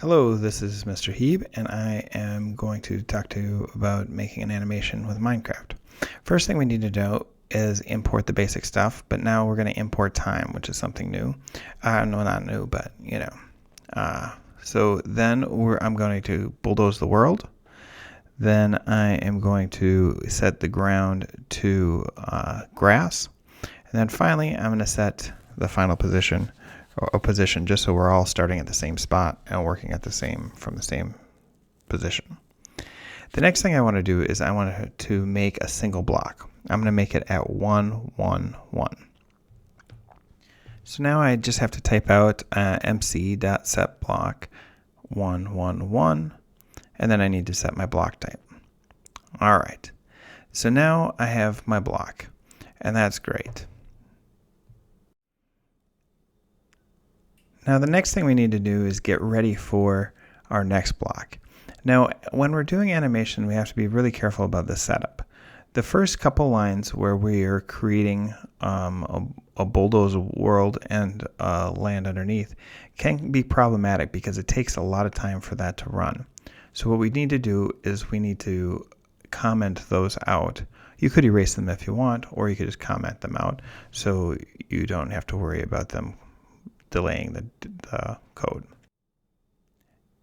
Hello, this is Mr. Heeb, and I am going to talk to you about making an animation with Minecraft. First thing we need to do is import the basic stuff, but now we're going to import time, which is something new. No, not new, but you know. So then I'm going to bulldoze the world. Then I am going to set the ground to grass. And then finally, I'm going to set the final position or a position just so we're all starting at the same spot and working at from the same position. The next thing I want to do is I want to make a single block. I'm going to make it at 1, 1, 1. So now I just have to type out mc.setBlock 1, 1, 1, and then I need to set my block type. All right. So now I have my block, and that's great. Now the next thing we need to do is get ready for our next block. Now when we're doing animation, we have to be really careful about the setup. The first couple lines where we are creating a bulldoze world and land underneath can be problematic because it takes a lot of time for that to run. So what we need to do is we need to comment those out. You could erase them if you want, or you could just comment them out so you don't have to worry about them delaying the code.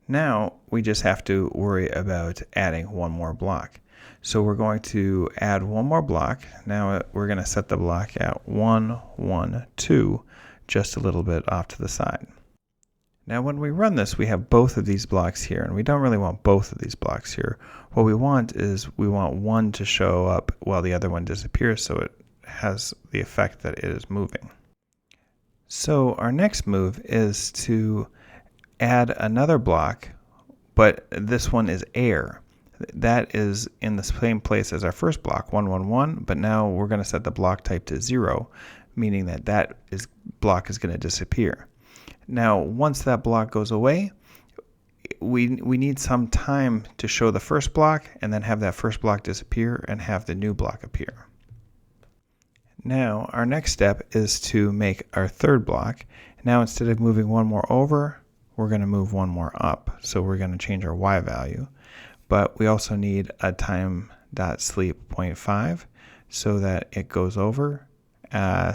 Now we just have to worry about adding one more block. So we're going to add one more block. Now we're going to set the block at 1, 1, 2, just a little bit off to the side. Now when we run this, we have both of these blocks here, and we don't really want both of these blocks here. What we want is we want one to show up while the other one disappears, so it has the effect that it is moving. So our next move is to add another block, but this one is air. That is in the same place as our first block, 1, 1, 1, but now we're going to set the block type to 0, meaning that block is going to disappear. Now, once that block goes away, we need some time to show the first block and then have that first block disappear and have the new block appear. Now, our next step is to make our third block. Now, instead of moving one more over, we're going to move one more up. So we're going to change our Y value. But we also need a time.sleep 0.5 so that it goes over,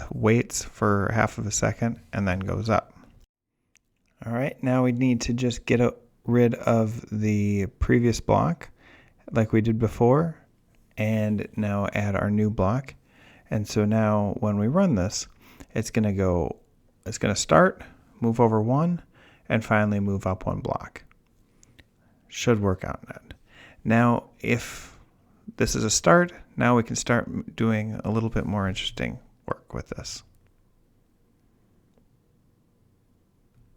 waits for half of a second, and then goes up. All right, now we need to just get rid of the previous block like we did before, and now add our new block. And so now when we run this, it's going to start, move over 1, and finally move up 1 block. Should work out net. Now, if this is a start, now we can start doing a little bit more interesting work with this.